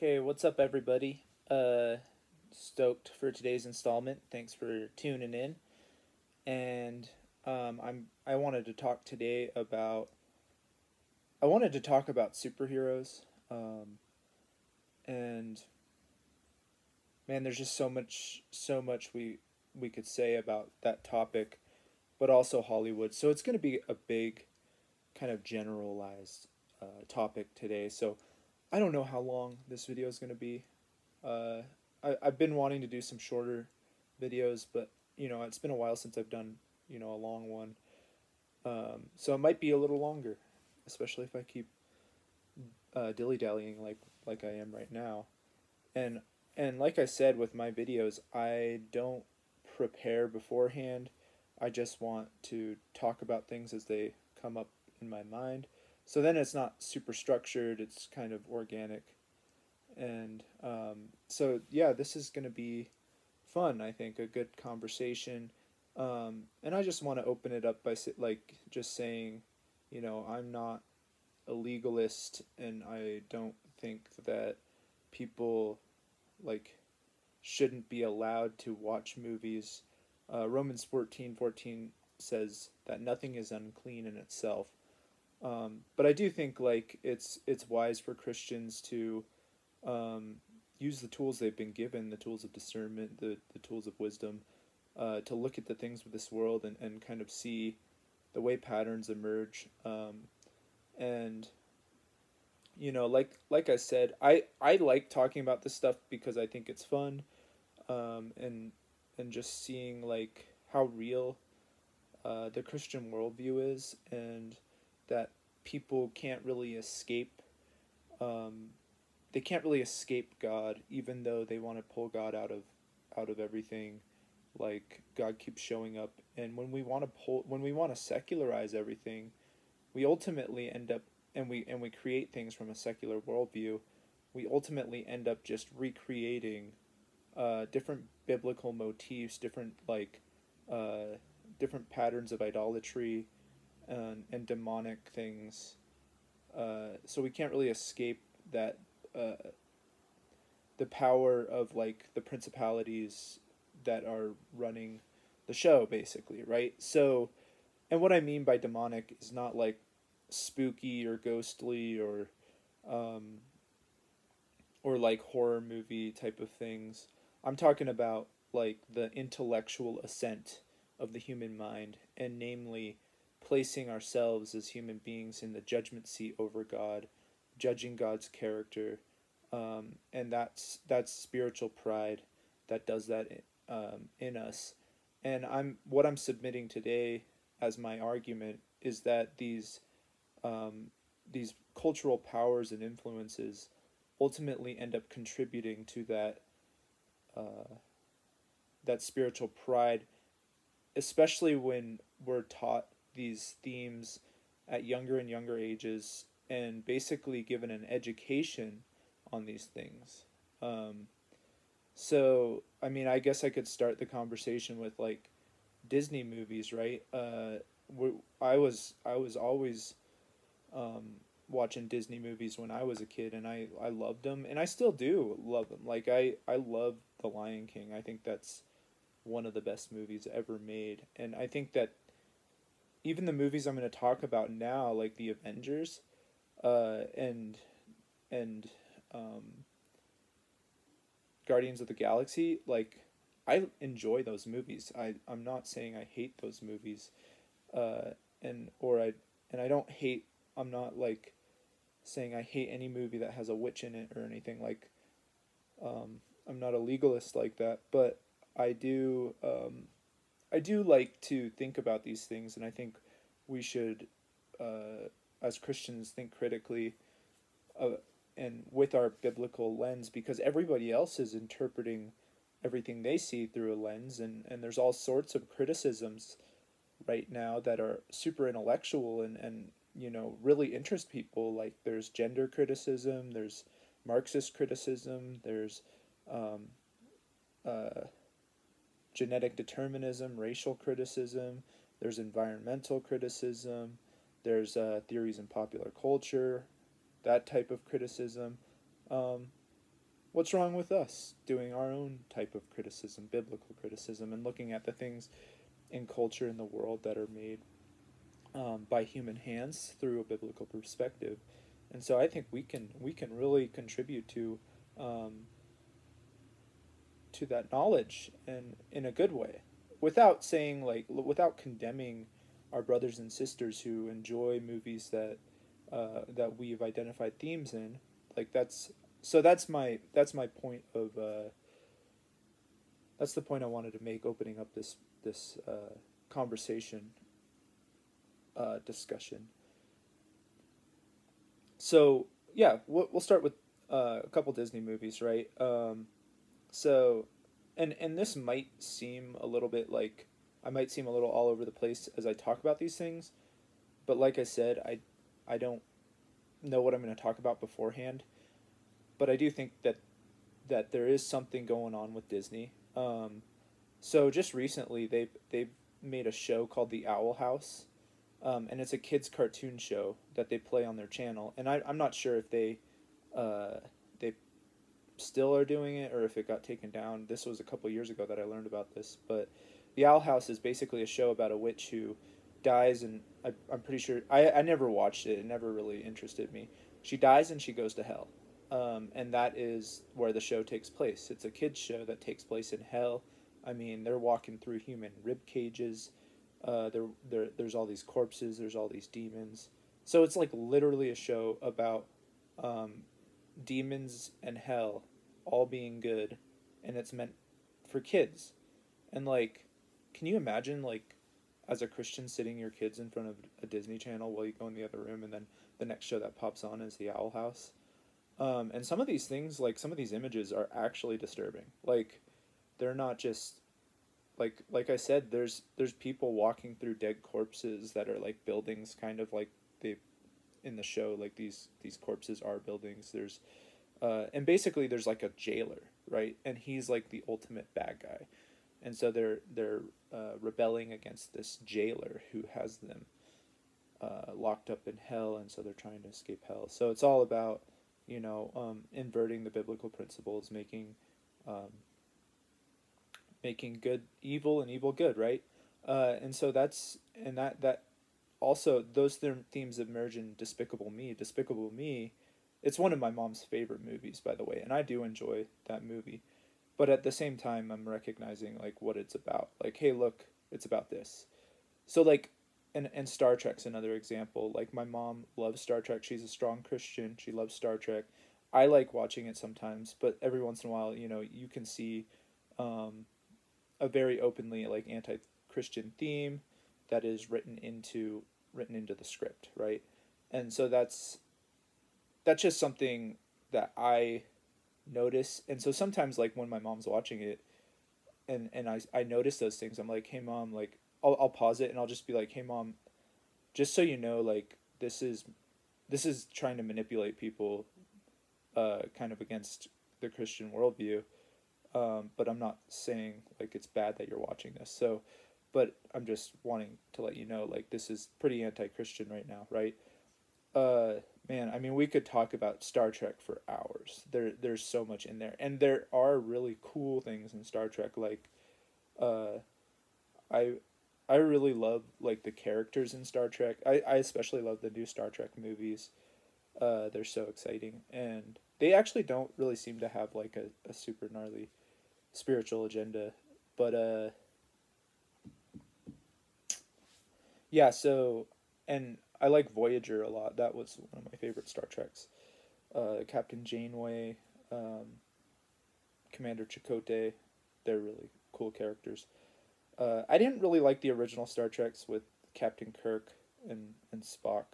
Okay, what's up, everybody? Stoked for today's installment. Thanks for tuning in. And I wanted to talk today about superheroes. And man, there's just so much we could say about that topic, but also Hollywood. So it's going to be a big kind of generalized topic today. So I don't know how long this video is going to be. Uh, I've been wanting to do some shorter videos, but it's been a while since I've done a long one. So it might be a little longer, especially if I keep dilly dallying like I am right now. And and like I said with my videos, I don't prepare beforehand. I just want to talk about things as they come up in my mind. So then it's not super structured. It's kind of organic. And so yeah, this is going to be fun. I think a good conversation. And I just want to open it up by just saying, I'm not a legalist, and I don't think that people like shouldn't be allowed to watch movies. Romans 14:14 says that nothing is unclean in itself. But I do think it's wise for Christians to um, use the tools they've been given, the tools of discernment, the tools of wisdom, to look at the things of this world and kind of see the way patterns emerge. And like I said, I like talking about this stuff because I think it's fun, and just seeing how real the Christian worldview is, and that people can't really escape. Um, they can't really escape God, even though they want to pull God out of everything. Like God keeps showing up, and when we want to secularize everything, we ultimately end up and we create things from a secular worldview. We ultimately end up just recreating different biblical motifs, different patterns of idolatry and demonic things. So we can't really escape that uh, the power of the principalities that are running the show, basically, right? So, and what I mean by demonic is not like spooky or ghostly um, or like horror movie type of things. I'm talking about like the intellectual ascent of the human mind, and namely placing ourselves as human beings in the judgment seat over God, judging God's character, and that's spiritual pride that does that in us. And what I'm submitting today as my argument is that um, these cultural powers and influences ultimately end up contributing to uh, that spiritual pride, especially when we're taught these themes at younger and younger ages and basically given an education on these things. Um, so, I mean, I guess I could start the conversation with Disney movies, right? I was always um, watching Disney movies when I was a kid, and I loved them, and I still do love them. I love The Lion King. I think that's one of the best movies ever made, and I think that even the movies I'm going to talk about now, like the Avengers, and um, Guardians of the Galaxy, I enjoy those movies. I'm not saying I hate those movies, uh, and or I and I don't hate. I'm not saying I hate any movie that has a witch in it or anything. I'm not a legalist like that, but I do I do like to think about these things, and I think we should, as Christians, think critically, uh, and with our biblical lens, because everybody else is interpreting everything they see through a lens, and there's all sorts of criticisms right now that are super intellectual and really interest people. Like there's gender criticism, there's Marxist criticism, there's um, uh, genetic determinism, racial criticism, there's environmental criticism, there's theories in popular culture, that type of criticism. Um, what's wrong with us doing our own type of criticism, biblical criticism, and looking at the things in culture in the world that are made by human hands through a biblical perspective. And so I think we can really contribute um, to that knowledge and in a good way, without saying like without condemning our brothers and sisters who enjoy movies that we've identified themes in. Like that's my point of that's the point I wanted to make opening up this conversation discussion. So yeah, we'll start with a couple Disney movies, right? So, and this might seem a little bit like I might seem a little all over the place as I talk about these things, but like I said, I don't know what I'm going to talk about beforehand, but I do think that there is something going on with Disney. So just recently they've made a show called The Owl House, and it's a kids cartoon show that they play on their channel, and I'm not sure if they still are doing it or if it got taken down. This was a couple years ago that I learned about this, but The Owl House is basically a show about a witch who dies, and I'm pretty sure I never watched it. It never really interested me. She dies and she goes to hell, and that is where the show takes place. It's a kids show that takes place in hell. I mean, they're walking through human rib cages. There's all these corpses. There's all these demons. So it's like literally a show about um, demons and hell all being good, and it's meant for kids. And like, can you imagine like as a Christian sitting your kids in front of a Disney Channel while you go in the other room, and then the next show that pops on is The Owl House? And some of these things, like some of these images, are actually disturbing. Like, they're not just like I said. There's people walking through dead corpses that are like buildings, kind of like they in the show. Like these corpses are buildings. And basically there's like a jailer, right? And he's like the ultimate bad guy, and so they're rebelling against this jailer who has them locked up in hell, and so they're trying to escape hell. So it's all about inverting the biblical principles, making good evil and evil good, right? And so that also those themes emerge in Despicable Me. Despicable Me, it's one of my mom's favorite movies, by the way, and I do enjoy that movie. But at the same time, I'm recognizing like what it's about. Like, hey, look, it's about this. So like, and Star Trek's another example. Like, my mom loves Star Trek. She's a strong Christian. She loves Star Trek. I like watching it sometimes, but every once in a while, you can see um, a very openly like anti-Christian theme that is written into the script, right? And so that's just something that I notice. And so sometimes like when my mom's watching it and I notice those things, I'm like, hey mom, like I'll pause it and I'll just be like, hey mom, just so you know, like this is trying to manipulate people kind of against the Christian worldview. But I'm not saying like it's bad that you're watching this. So, but I'm just wanting to let you know, like, this is pretty anti-Christian right now, right? Uh, Man, I mean, we could talk about Star Trek for hours. There's so much in there, and there are really cool things in Star Trek. Like, uh, I I really love like the characters in Star Trek. I especially love the new Star Trek movies. They're so exciting, and they actually don't really seem to have like a super gnarly spiritual agenda. But yeah, so, and I like Voyager a lot. That was one of my favorite Star Treks. Captain Janeway, um, Commander Chakotay, they're really cool characters. I didn't really like the original Star Treks with Captain Kirk and Spock,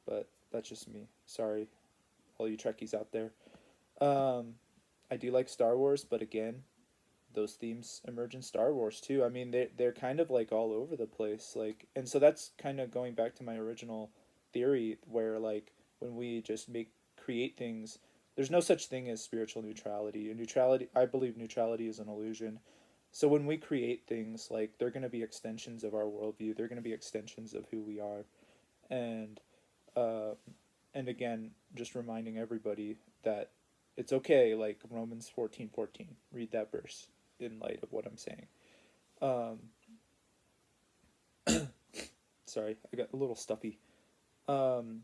but that's just me. Sorry, all you Trekkies out there. Um, I do like Star Wars, but again, those themes emerge in Star Wars too. I mean, they're kind of like all over the place. Like, and so that's kind of going back to my original theory, where like when we just make create things, there's no such thing as spiritual neutrality. And neutrality, I believe neutrality is an illusion. So when we create things, like they're going to be extensions of our worldview. They're going to be extensions of who we are, and uh, and again, just reminding everybody that it's okay, like Romans 14:14. Read that verse in light of what I'm saying. Um, sorry, I got a little stuffy. Um,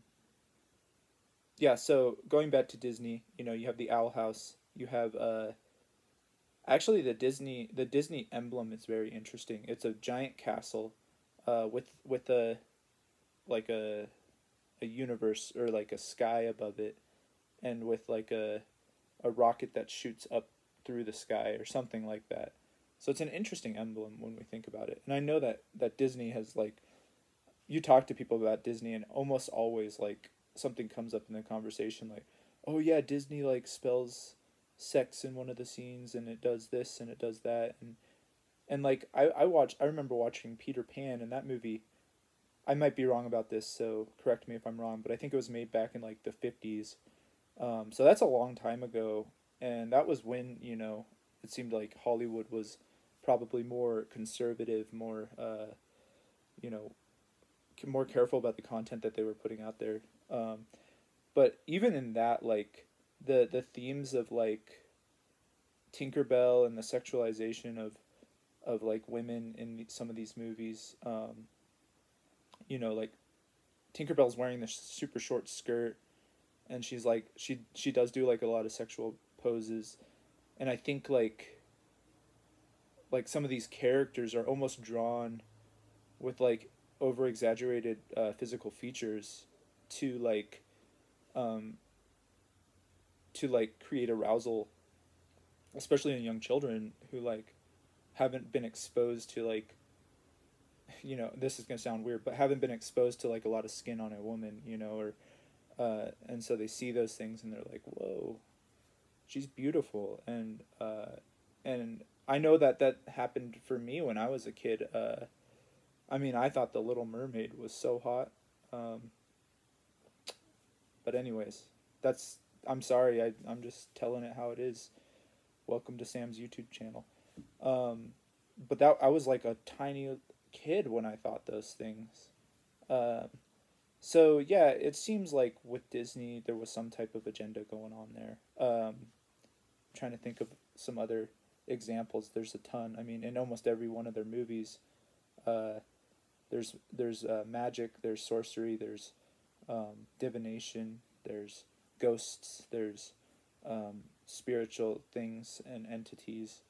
yeah, so going back to Disney, you have the Owl House. You have actually the Disney emblem is very interesting. It's a giant castle, with a universe or like a sky above it, and with like a rocket that shoots up through the sky or something like that. So it's an interesting emblem when we think about it. And I know that Disney has like, you talk to people about Disney and almost always like something comes up in the conversation like, "Oh yeah, Disney like spells sex in one of the scenes and it does this and it does that." And like I remember watching Peter Pan, and that movie, I might be wrong about this, so correct me if I'm wrong, but I think it was made back in like the 50s. So that's a long time ago, and that was when it seemed like Hollywood was probably more conservative, more you know more careful about the content that they were putting out there. Um, but even in that, like the themes of like Tinkerbell and the sexualization of like women in some of these movies, like Tinkerbell's wearing this super short skirt, and she's like she does do like a lot of sexual poses, and I think like some of these characters are almost drawn with like over exaggerated physical features to like um, create arousal, especially in young children who like haven't been exposed to like this is gonna sound weird, but haven't been exposed to like a lot of skin on a woman, or and so they see those things and they're like, whoa, she's beautiful, and I know that happened for me when I was a kid. I mean, I thought the Little Mermaid was so hot. Um, but anyways, that's I'm sorry. I'm just telling it how it is. Welcome to Sam's YouTube channel. Um, but that I was like a tiny kid when I thought those things. Um, so yeah, it seems like with Disney there was some type of agenda going on there. I'm trying to think of some other examples. There's a ton. I mean, in almost every one of their movies, uh, there's magic, there's sorcery, there's divination, there's ghosts, there's spiritual things and entities.